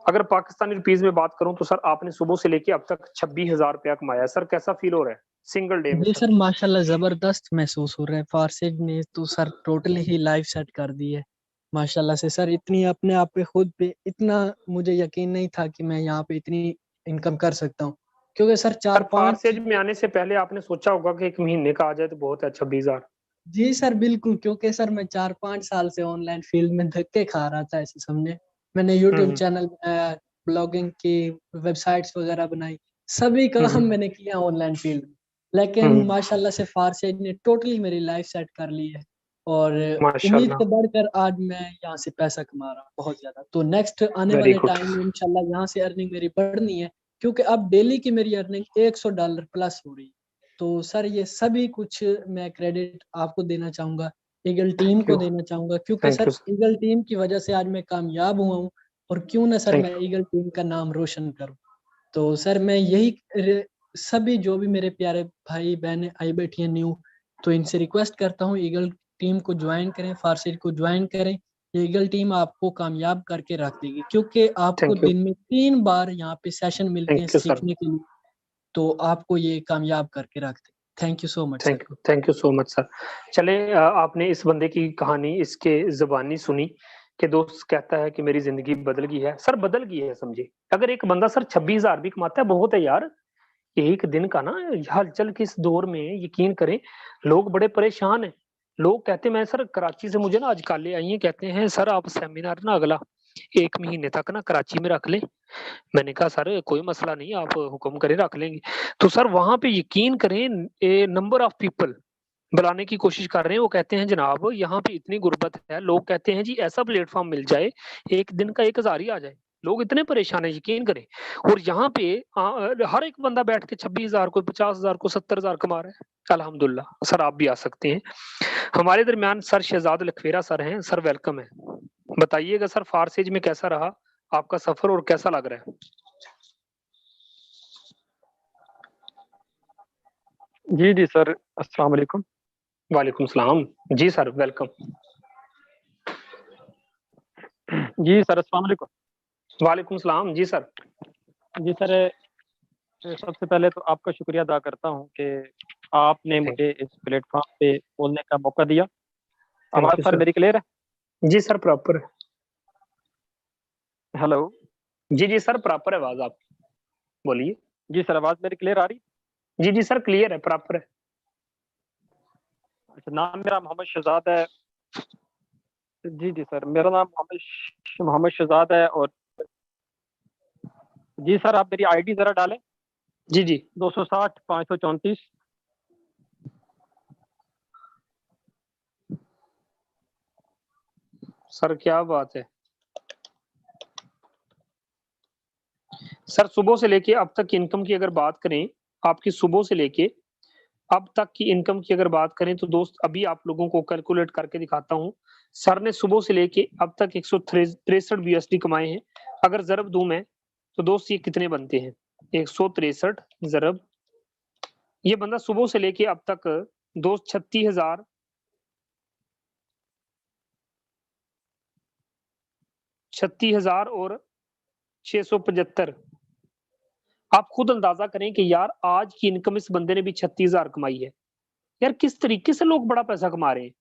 अगर पाकिस्तानी रुपीज में बात करूं तो सर आपने सुबह से लेके अब तक 26,000 रुपया कमाया है सर, कैसा फील हो रहा है सिंगल डे में जी सर? सर माशाल्लाह जबरदस्त महसूस हो रहा है। फारसेज ने तो सर टोटली ही लाइफ सेट कर दी है माशाल्लाह से सर। इतनी अपने आप पे खुद पे इतना मुझे यकीन नहीं था कि मैं यहाँ पे इतनी इनकम कर सकता हूँ, क्योंकि सर सर 4-5 फारसेज में आने से पहले आपने सोचा होगा कि एक महीने का आ जाए तो बहुत है 26,000? जी सर बिल्कुल, क्योंकि सर मैं 4-5 साल से ऑनलाइन फील्ड में धक्के खा रहा था, ऐसे समझे। मैंने यूट्यूब हम्म चैनल बनाया, ब्लॉगिंग की, वेबसाइट्स वगैरह बनाई, सभी काम हम्म मैंने किया ऑनलाइन फील्ड में। लेकिन हम्म माशाल्लाह से फारसेज ने टोटली मेरी लाइफ सेट कर ली है, और उम्मीद माशाल्लाह, से बढ़कर आज मैं यहाँ से पैसा कमा रहा हूँ बहुत ज्यादा। तो नेक्स्ट आने वेरी वाले गुड। टाइम में इंशाल्लाह यहाँ से अर्निंग मेरी बढ़नी है, क्योंकि अब डेली की मेरी अर्निंग $100 प्लस हो रही है। तो सर ये सभी कुछ मैं क्रेडिट आपको देना चाहूंगा, ईगल टीम थैंक को यू, देना चाहूंगा, क्योंकि thank sir you sir, eagle team की वजह से आज मैं कामयाब हुआ हूँ। और क्यों ना सर थैंक मैं यू। ईगल टीम का नाम रोशन करूँ। तो सर मैं यही सभी जो भी मेरे प्यारे भाई बहनें आई बैठी हैं न्यू, तो इनसे रिक्वेस्ट करता हूँ ईगल टीम को ज्वाइन करें, फारसी को ज्वाइन करें। ईगल टीम आपको कामयाब करके रख देगी, क्योंकि आपको थैंक यू, दिन में 3 बार यहाँ पे सेशन मिलते हैं थैंक यू सर, सीखने के लिए। तो आपको ये कामयाब करके रख दे। Thank you so much sir. Thank you so much sir. चले आपने इस बंदे की कहानी इसके ज़बानी सुनी कि दोस्त कहता है कि मेरी ज़िंदगी बदल गई है। सर बदल गई है समझिए। अगर एक बंदा सर 26,000 भी कमाता है बहुत है यार। एक दिन का ना हलचल के इस दौर में यकीन करें लोग बड़े परेशान हैं। लोग कहते हैं मैं सर कराची से मुझे ना आज कॉलें आई हैं कहते हैं सर आप सेमिनार ना अगला 1 महीने तक ना कराची में रख लें। मैंने कहा सर कोई मसला नहीं आप हुक्म करें रख लेंगे। तो सर वहाँ पे यकीन करें नंबर ऑफ पीपल बुलाने की कोशिश कर रहे हैं। वो कहते हैं जनाब यहाँ पे इतनी गुर्बत है, लोग कहते हैं जी ऐसा प्लेटफॉर्म मिल जाए एक दिन का 1,000 ही आ जाए। लोग इतने परेशान है यकीन करें। और यहाँ पे हर एक बंदा बैठ के 26,000 कोई 50,000 को 70,000 कमा रहा है अल्हम्दुलिल्लाह। सर आप भी आ सकते हैं। हमारे दरमियान सर शहजाद लखवेरा सर हैं। सर वेलकम है। बताइएगा सर फारसेज में कैसा रहा आपका सफर और कैसा लग रहा है? जी जी सर, अस्सलाम वालेकुम। वालेकुम सलाम। जी सर वेलकम। जी सर, अस्सलाम वालेकुम। वालेकुम सलाम। जी सर। जी सर, सबसे पहले तो आपका शुक्रिया अदा करता हूँ कि आपने थैंक मुझे इस प्लेटफॉर्म पे बोलने का मौका दिया। थैंक आवाज़ यू सर सर। मेरी क्लियर है? जी सर प्रॉपर है। हेलो। जी जी सर प्रॉपर है आवाज आप बोलिए। जी सर, आवाज़ मेरी क्लियर आ रही? जी जी सर क्लियर है प्रॉपर है। अच्छा, नाम मेरा मोहम्मद शहजाद है। जी जी सर, मेरा नाम मोहम्मद शहजाद है। और जी सर, आप मेरी आईडी ज़रा डालें। जी जी 260 534। सर क्या बात है। सर सुबह से लेके अब तक की इनकम की अगर बात करें, आपकी सुबह से लेके अब तक की इनकम की अगर बात करें तो दोस्त अभी आप लोगों को कैलकुलेट करके दिखाता हूँ। सर ने सुबह से लेके अब तक 163 यूएसडी कमाए हैं। अगर ज़रब दूं मैं तो दोस्त ये कितने बनते हैं? 163 ज़रब, ये बंदा सुबह से लेके अब तक दोस्त 36,000 36,000 और 675। आप खुद अंदाजा करें कि यार आज की इनकम इस बंदे ने भी 36,000 कमाई है। यार किस तरीके से लोग बड़ा पैसा कमा रहे हैं।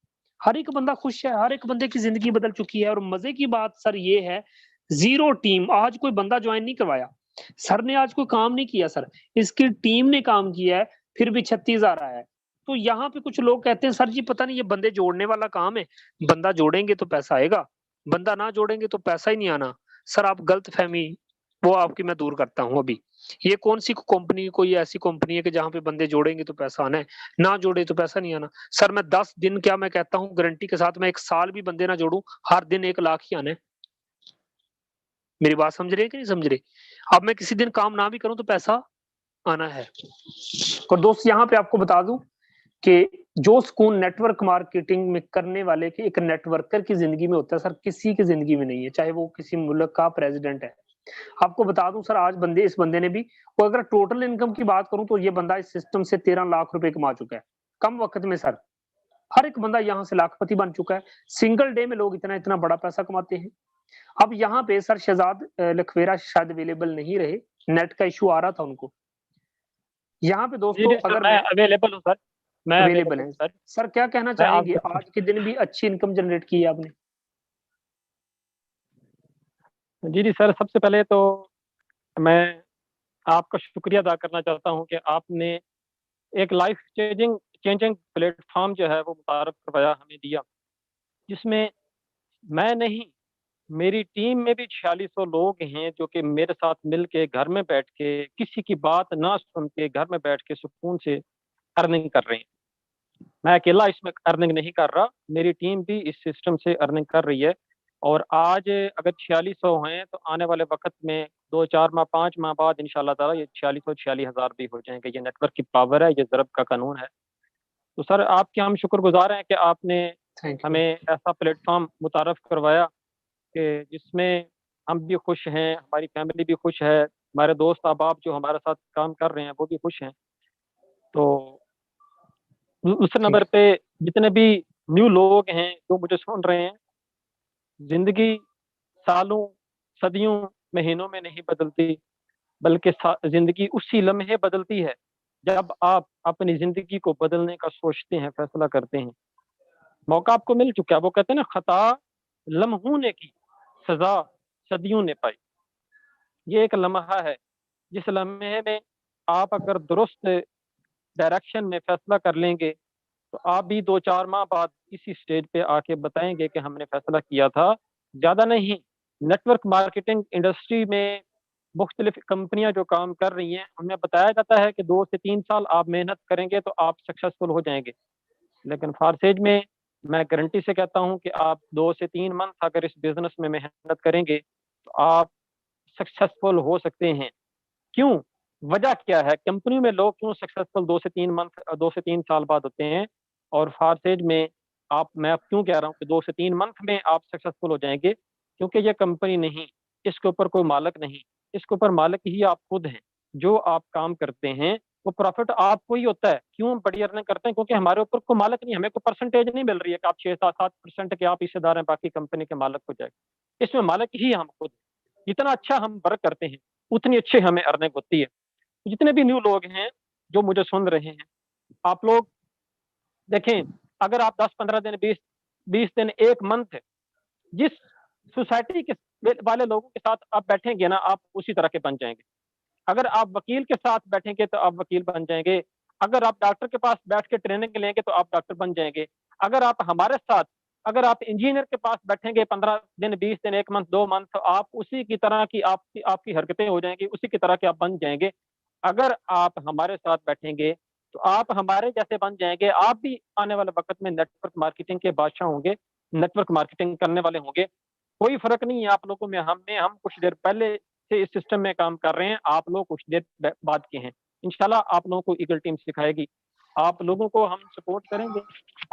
हर एक बंदा खुश है, हर एक बंदे की जिंदगी बदल चुकी है। और मजे की बात सर ये है, जीरो टीम आज कोई बंदा ज्वाइन नहीं करवाया। सर ने आज कोई काम नहीं किया सर, इसकी टीम ने काम किया है, फिर भी 36,000 आया है। तो यहाँ पे कुछ लोग कहते हैं सर जी पता नहीं ये बंदे जोड़ने वाला काम है, बंदा जोड़ेंगे तो पैसा आएगा, बंदा ना जोड़ेंगे तो पैसा ही नहीं आना। सर आप गलत फहमी वो आपकी मैं दूर करता हूँ अभी। ये कौन सी कंपनी, कोई ऐसी कंपनी है कि जहाँ पे बंदे जोड़ेंगे तो पैसा आना है, ना जोड़े तो पैसा नहीं आना। सर मैं 10 दिन क्या मैं कहता हूँ गारंटी के साथ, मैं 1 साल भी बंदे ना जोड़ूं, हर दिन 1 लाख ही आना है। मेरी बात समझ रहे हैं कि नहीं समझ रहे? अब मैं किसी दिन काम ना भी करूं तो पैसा आना है। और दोस्त यहाँ पे आपको बता दूं कि जो सुकून नेटवर्क मार्केटिंग में करने वाले के एक नेटवर्कर की जिंदगी में होता है सर, किसी की जिंदगी में नहीं है, चाहे वो किसी मुल्क का प्रेसिडेंट है। आपको बता दूं सर, आज बंदे इस बंदे ने भी, और अगर टोटल इनकम की बात करूं तो ये बंदा इस सिस्टम से 13 लाख रुपए कमा चुका है कम वक्त में सर। हर एक बंदा यहाँ से लाखपति बन चुका है। सिंगल डे में लोग इतना इतना बड़ा पैसा कमाते हैं। अब यहाँ पे सर शहजाद लखवेरा शायद अवेलेबल नहीं रहे, नेट का इश्यू आ रहा था उनको। यहाँ पे जी दोस्तों जी सर, अगर मैं मैं अवेलेबल हूँ सर, मैं अवेलेबल अवेलेबल है, हूँ सर। सर क्या कहना मैं चाहेंगे? आपको आज के दिन भी अच्छी इनकम जनरेट की है आपने। जी जी सर, सबसे पहले तो मैं आपका शुक्रिया अदा करना चाहता हूँ कि आपने एक लाइफ चेंजिंग चेंजिंग प्लेटफॉर्म जो है वो मुतारफ करवाया, हमें दिया, जिसमें मैं नहीं, मेरी टीम में भी 4600 लोग हैं जो कि मेरे साथ मिल के घर में बैठ के किसी की बात ना सुन के घर में बैठ के सुकून से अर्निंग कर रहे हैं। मैं अकेला इसमें अर्निंग नहीं कर रहा, मेरी टीम भी इस सिस्टम से अर्निंग कर रही है। और आज अगर 4600 हैं तो आने वाले वक्त में 2-4 माह 5 माह बाद इंशाल्लाह ताला ये 4600 भी हो जाएंगे। ये नेटवर्क की पावर है, ये ज़रब का कानून है। तो सर आपके हम शुक्रगुजार हैं कि आपने थैंक यू। हमें ऐसा प्लेटफॉर्म मुतारफ करवाया कि जिसमें हम भी खुश हैं, हमारी फैमिली भी खुश है, हमारे दोस्त अहबाब जो हमारे साथ काम कर रहे हैं वो भी खुश हैं। तो दूसरे थैंक नंबर पे जितने भी न्यू लोग हैं जो मुझे सुन रहे हैं, जिंदगी सालों, सदियों, महीनों में नहीं बदलती, बल्कि जिंदगी उसी लम्हे बदलती है जब आप अपनी जिंदगी को बदलने का सोचते हैं, फैसला करते हैं। मौका आपको मिल चुका है, वो कहते हैं ना, खता लम्हों ने की, सजा सदियों ने पाई। ये एक लम्हा है, जिस लम्हे में आप अगर दुरुस्त डायरेक्शन में फैसला कर लेंगे तो आप भी 2-4 माह बाद इसी स्टेज पे आके बताएंगे कि हमने फैसला किया था। ज्यादा नहीं, नेटवर्क मार्केटिंग इंडस्ट्री में मुख्तलिफ कंपनियां जो काम कर रही हैं उनमें बताया जाता है कि 2 से 3 साल आप मेहनत करेंगे तो आप सक्सेसफुल हो जाएंगे। लेकिन फारसेज में मैं गारंटी से कहता हूं कि आप 2 से 3 मंथ अगर इस बिजनेस में मेहनत करेंगे तो आप सक्सेसफुल हो सकते हैं। क्यों? वजह क्या है? कंपनी में लोग क्यों सक्सेसफुल 2 से 3 मंथ 2 से 3 साल बाद होते हैं, और फारसेज में आप, मैं अब क्यों कह रहा हूँ कि 2 से 3 मंथ में आप सक्सेसफुल हो जाएंगे? क्योंकि ये कंपनी नहीं, इसके ऊपर कोई मालिक नहीं, इसके ऊपर मालिक ही आप खुद हैं। जो आप काम करते हैं वो प्रॉफिट आपको ही होता है। क्यों हम बड़ी अर्निंग करते हैं? क्योंकि हमारे ऊपर कोई मालिक नहीं, हमें कोई परसेंटेज नहीं मिल रही है कि आप 6-7% के आप हिस्सेदार हैं, बाकी कंपनी के मालिक हो जाएगा। इसमें मालिक ही हम खुद। जितना अच्छा हम वर्क करते हैं उतनी अच्छी हमें अर्निंग होती है। जितने भी न्यू लोग हैं जो मुझे सुन रहे हैं, आप लोग देखें, अगर आप 10-15 दिन, 20 दिन, 1 मंथ जिस सोसाइटी के वाले लोगों के साथ आप बैठेंगे ना, आप उसी तरह के बन जाएंगे। अगर आप वकील के साथ बैठेंगे तो आप वकील बन जाएंगे। अगर आप डॉक्टर के पास बैठ के ट्रेनिंग लेंगे तो आप डॉक्टर बन जाएंगे। अगर आप हमारे साथ, अगर आप इंजीनियर के पास बैठेंगे 15 दिन, 20 दिन, 1 मंथ, 2 मंथ, तो आप उसी की तरह की आपकी हरकतें हो जाएंगी, उसी की तरह के आप बन जाएंगे। अगर आप हमारे साथ बैठेंगे तो आप हमारे जैसे बन जाएंगे। आप भी आने वाले वक्त में नेटवर्क मार्केटिंग के बादशाह होंगे, नेटवर्क मार्केटिंग करने वाले होंगे। कोई फर्क नहीं है आप लोगों में, हम कुछ देर पहले से इस सिस्टम में काम कर रहे हैं, आप लोग कुछ देर बाद के हैं। इंशाल्लाह आप लोगों को ईगल टीम सिखाएगी, आप लोगों को हम सपोर्ट करेंगे।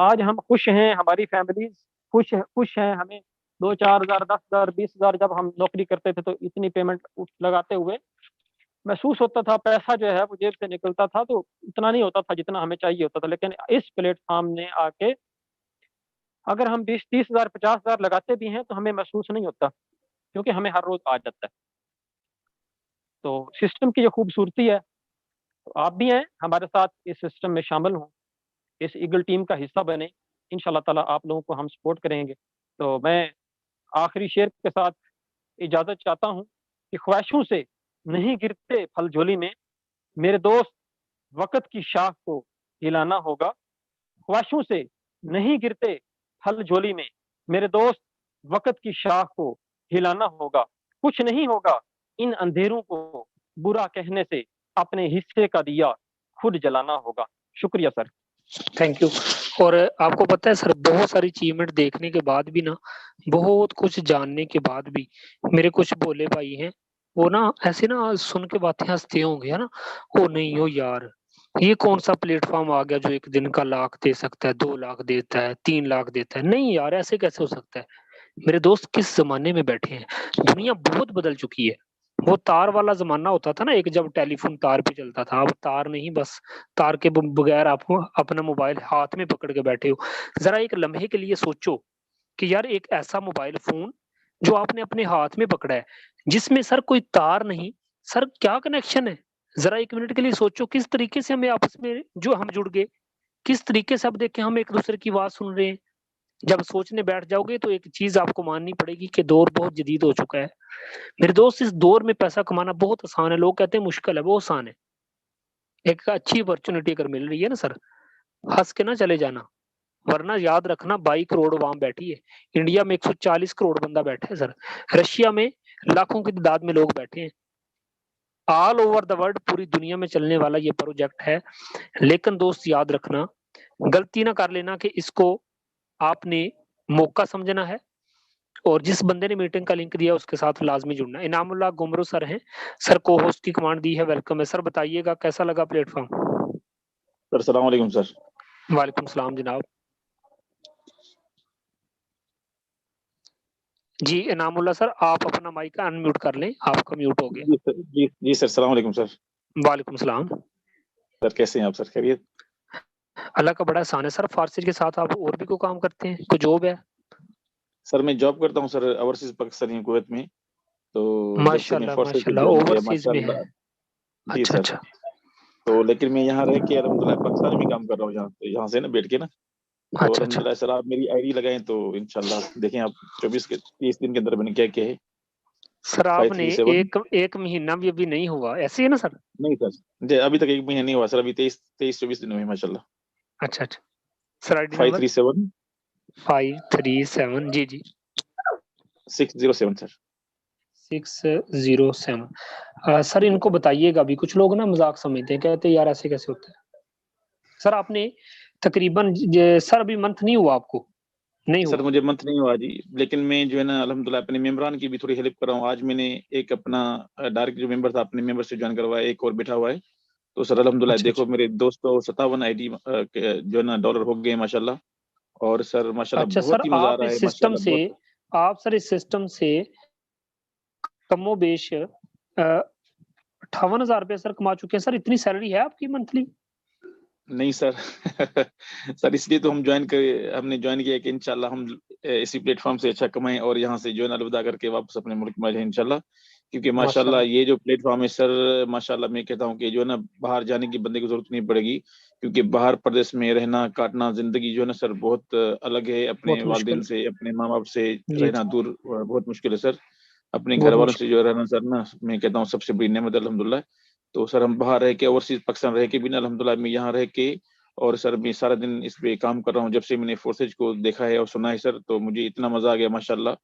आज हम खुश हैं, हमारी फैमिलीज खुश हैं। हमें 2-4 हज़ार, 10 हज़ार, 20 हज़ार जब हम नौकरी करते थे तो इतनी पेमेंट लगाते हुए महसूस होता था, पैसा जो है वो जेब से निकलता था तो इतना नहीं होता था जितना हमें चाहिए होता था। लेकिन इस प्लेटफॉर्म ने आके अगर हम 20-30 हज़ार, 50 हज़ार लगाते भी हैं तो हमें महसूस नहीं होता, क्योंकि हमें हर रोज आ जाता है। तो सिस्टम की ये खूबसूरती है। तो आप भी हैं हमारे साथ इस सिस्टम में शामिल हों, इस ईगल टीम का हिस्सा बने। इंशाल्लाह ताला आप लोगों को हम सपोर्ट करेंगे। तो मैं आखिरी शेर के साथ इजाजत चाहता हूँ कि ख्वाहिशों से नहीं गिरते फल झोली में, मेरे दोस्त वक्त की शाख को हिलाना होगा। ख्वाहिशों से नहीं गिरते फल झोली में, मेरे दोस्त वक्त की शाख को हिलाना होगा। कुछ नहीं होगा इन अंधेरों को बुरा कहने से, अपने हिस्से का दिया खुद जलाना होगा। शुक्रिया सर। Thank you. और आपको पता है सर, बहुत सारी अचीवमेंट देखने के बाद भी ना, बहुत कुछ जानने के बाद भी मेरे कुछ भोले भाई हैं, वो ना ऐसे ना सुन के बातें हंसते होंगे, है ना। ओ नहीं हो यार, ये कौन सा प्लेटफॉर्म आ गया जो 1 दिन का लाख दे सकता है, 2 लाख देता है, 3 लाख देता है। नहीं यार, ऐसे कैसे हो सकता है? मेरे दोस्त किस जमाने में बैठे हैं, दुनिया बहुत बदल चुकी है। वो तार वाला जमाना होता था ना एक, जब टेलीफोन तार पे चलता था। अब तार नहीं, बस तार के बगैर आप अपना मोबाइल हाथ में पकड़ के बैठे हो। जरा एक लम्हे के लिए सोचो कि यार एक ऐसा मोबाइल फोन जो आपने अपने हाथ में पकड़ा है, जिसमें सर कोई तार नहीं, सर क्या कनेक्शन है? ज़रा 1 मिनट के लिए सोचो किस तरीके से हमें आपस में जो हम जुड़ गए, किस तरीके से अब देखें हम एक-दूसरे की आवाज़ सुन रहे हैं। जब सोचने बैठ जाओगे तो एक चीज़ आपको माननी पड़ेगी कि दौर बहुत जदीद हो चुका है। मेरे दोस्त इस दौर में पैसा कमाना बहुत आसान है, लोग कहते हैं मुश्किल है, वो आसान है। एक अच्छी अपॉर्च्युनिटी अगर मिल रही है ना सर, हँस के ना चले जाना, वरना याद रखना 22 करोड़ अवाम बैठी है। इंडिया में 140 करोड़ बंदा बैठा है सर। रशिया में लाखों की तादाद में लोग बैठे हैं। ऑल ओवर द वर्ल्ड पूरी दुनिया में चलने वाला ये प्रोजेक्ट है। लेकिन दोस्त याद रखना, गलती ना कर लेना कि इसको आपने मौका समझना है और जिस बंदे ने मीटिंग का लिंक दिया उसके साथ लाज़मी जुड़ना है। इनामुल्लाह गुमरू सर हैं, सर को-होस्ट की कमांड दी है, वेलकम है। सर बताइएगा कैसा लगा प्लेटफ़ॉर्म? सर अस्सलाम वालेकुम सर। वालेकुम सलाम जनाब। जी, इनामुल्लाह सर आप अपना माइक अनम्यूट कर लें, आपका म्यूट हो गया। जी सर, जी सर, अस्सलाम वालेकुम सर। वालेकुम सलाम। सर कैसे हैं आप सर, खैरियत? अल्लाह का बड़ा एहसान है सर, फारसी के साथ आप और भी कोई काम करते हैं? कोई जॉब है? सर मैं जॉब करता हूँ सर ओवरसीज़ पाकिस्तानी कुवैत में। तो जब से मैं माशाल्लाह, फोर्सेस को माशाल्लाह जॉइन किया ओवरसीज़ में है। माशाल्लाह जी अच्छा, सर। अच्छा। तो लेकिन मैं यहाँ रह के अल्हम्दुलिल्लाह पाकिस्तान में काम कर रहा हूँ यहाँ से ना बैठ के ना। तो अच्छा, अच्छा। अल्हम्दुलिल्लाह सर आप मेरी आईडी लगाएँ तो इंशाल्लाह देखें आप 30 दिन के अंदर मैंने क्या-क्या है। सर आपने 537 एक महीना भी अभी नहीं हुआ, ऐसे ही है ना सर? नहीं सर, जी अभी तक 1 महीना नहीं हुआ सर, अभी 23-24 दिन हुए माशाल्लाह। अच्छा, अच्छा। Sir ID number? 537 537 जी, जी। 607 सर। 607 सर इनको बताइएगा अभी कुछ लोग ना मज़ाक समझते हैं, कहते हैं यार ऐसे कैसे होता है? सर आपने तकरीबन सर अभी मंथ नहीं हुआ आपको? नहीं सर हुआ? मुझे मंथ नहीं हुआ जी, लेकिन मैं जो है ना अल्हम्दुलिल्लाह अपने मेंबरान की भी थोड़ी हेल्प कर रहा हूँ। आज मैंने एक अपना डायरेक्ट जो मेंबर था अपने मेंबर से जॉइन करवाया, एक और बैठा हुआ है। तो सर अल्हम्दुलिल्लाह अच्छा, देखो अच्छा। मेरे 257 आईडी जो है ना डॉलर हो गए माशाल्लाह। और सर माशाल्लाह अच्छा सर बहुत ही मज़ा आ रहा है माशाल्लाह बहुत। आप सर इस सिस्टम से कमोबेश 58,000 रुपए सर कमा चुके हैं। सर इतनी सैलरी है आपकी मंथली? नहीं सर सर इसलिए तो हमने जॉइन किया कि इंशाल्लाह हम इसी प्लेटफ़ॉर्म से अच्छा कमाएँ और यहाँ से जो है ना अलविदा करके वापस अपने मुल्क में आ जाएँ इंशाल्लाह। क्योंकि माशाल्लाह माशाल्लाह। ये जो प्लेटफ़ॉर्म है सर माशाल्लाह मैं कहता हूँ कि जो है ना बाहर जाने की बंदे को ज़रूरत नहीं पड़ेगी। क्योंकि बाहर प्रदेश में रहना, काटना ज़िंदगी जो है ना सर बहुत अलग है। अपने बहुत वालिदैन मुश्किल। से, अपने माँ-बाप से जी, रहना जी। दूर बहुत मुश्किल है सर। अपने बहुत घरवालों से मुश्किल। जो रहना सर ना मैं कहता हूँ सबसे बड़ी नेमत है अल्हम्दुलिल्लाह। तो सर हम बाहर रह के ओवरसीज़ पाकिस्तान रह के भी ना अल्हम्दुलिल्लाह मैं यहाँ रह के और सर मैं सारा दिन इस पे काम कर रहा हूँ। जब से मैंने फोर्सेज को देखा है और सुना है सर, तो मुझे इतना मज़ा आ गया माशाल्लाह।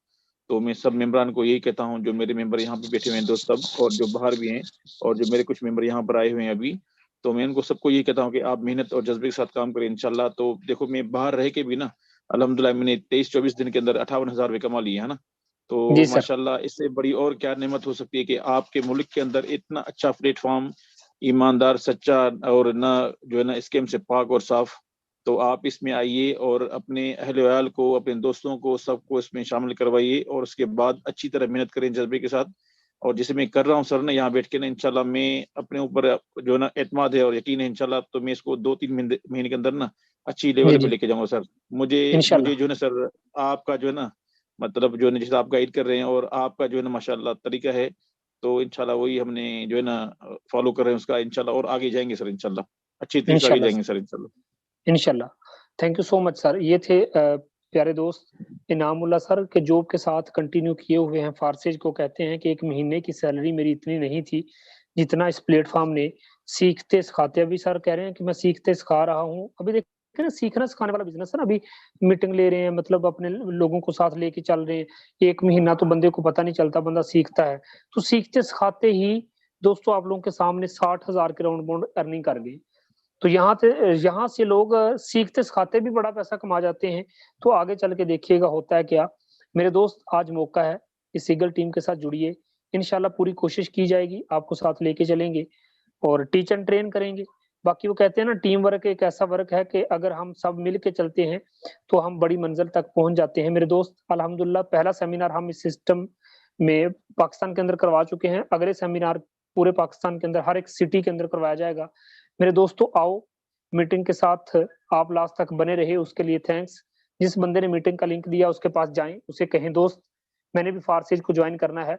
तो मैं सब मेंबरान को यही कहता हूँ, जो मेरे मेंबर यहाँ पे बैठे हुए हैं दोस्त सब और जो बाहर भी हैं और जो मेरे कुछ मेंबर यहाँ पर आए हुए हैं अभी, तो मैं उनको सबको यही कहता हूँ कि आप मेहनत और जज़्बे के साथ काम करें इंशाल्लाह। तो देखो मैं बाहर रह के भी ना अल्हम्दुलिल्लाह मैंने 23-24 दिन के अंदर 58,000 रुपए कमा लिए, है ना? तो जी सर। माशाल्लाह इससे बड़ी और क्या नेमत हो सकती है कि आपके मुल्क के अंदर इतना अच्छा प्लेटफ़ॉर्म, ईमानदार, सच्चा और ना जो है ना स्कैम से पाक और साफ। तो आप इसमें आइए और अपने अहल-वयाल को, अपने दोस्तों को, सबको इसमें शामिल करवाइए और उसके बाद अच्छी तरह मेहनत करें जज़्बे के साथ। और जैसे मैं कर रहा हूँ सर ना यहाँ बैठ के ना इंशाल्लाह मैं अपने ऊपर जो है ना एतमाद है और यकीन है इंशाल्लाह तो मैं इसको 2-3 महीने के अंदर ना अच्छी जी, लेवल पे जी। लेके जाऊँगा सर। मुझे इंशाल्लाह। जो है ना सर आपका जो है ना मतलब जो है ना जैसे आप गाइड कर रहे हैं और आपका जो है ना माशाल्लाह तरीका है, तो इंशाल्लाह वही हमने जो है ना फ़ॉलो कर रहे हैं उसका इंशाल्लाह और आगे जाएँगे सर इंशाल्लाह। अच्छी तरीके से आगे इंशाल्लाह जाएँगे सर। सर इंशाल्लाह। इंशाल्लाह। Thank you so much sir. ये थे प्यारे दोस्त इनामुल्लाह सर के जॉब के साथ कंटिन्यू किए हुए हैं। फारसेज को कहते हैं कि 1 महीने की सैलरी मेरी इतनी नहीं थी, जितना इस प्लेटफ़ॉर्म ने सीखते-सिखाते अभी सर कह रहे हैं कि मैं सीखते सिखा रहा हूँ। अभी देखिए ना सीखना सिखाने वाला बिज़नेस है ना, अभी मीटिंग ले रहे हैं मतलब अपने लोगों को साथ लेके चल रहे हैं। 1 महीना तो बंदे को पता नहीं चलता, बंदा सीखता है। तो सीखते-सिखाते ही दोस्तों आप लोगों के सामने 60,000 के राउंड अबाउंड अर्निंग कर गए। तो यहाँ से लोग सीखते-सिखाते भी बड़ा पैसा कमा जाते हैं, तो आगे चल के देखिएगा होता है क्या। मेरे दोस्त आज मौका है, इस ईगल टीम के साथ जुड़िए, इंशाल्लाह पूरी कोशिश की जाएगी, आपको साथ लेके चलेंगे और टीच एंड ट्रेन करेंगे। बाकी वो कहते हैं ना टीम वर्क एक ऐसा वर्क है कि अगर हम सब मिल के चलते हैं, तो हम बड़ी मंज़िल तक पहुँच जाते हैं। मेरे दोस्त अल्हम्दुलिल्लाह पहला सेमिनार हम इस सिस्टम में पाकिस्तान के अंदर करवा चुके हैं, अगले सेमिनार पूरे पाकिस्तान के अंदर हर एक सिटी के अंदर करवाया जाएगा। मेरे दोस्तों आओ, मीटिंग के साथ आप लास्ट तक बने रहे उसके लिए थैंक्स। जिस बंदे ने मीटिंग का लिंक दिया उसके पास जाएँ, उसे कहें दोस्त मैंने भी फारसेज को ज्वाइन करना है।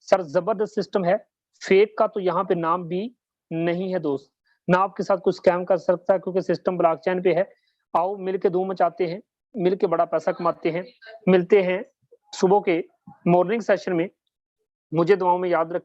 सर जबरदस्त सिस्टम है, फेक का तो यहाँ पे नाम भी नहीं है दोस्त, ना आपके साथ कुछ स्कैम कर सकता है क्योंकि सिस्टम ब्लॉकचेन पे है। आओ मिलके धूम मचाते हैं, मिलके बड़ा पैसा कमाते हैं। मिलते हैं सुबह के मॉर्निंग सेशन में। मुझे दुआओं में याद रख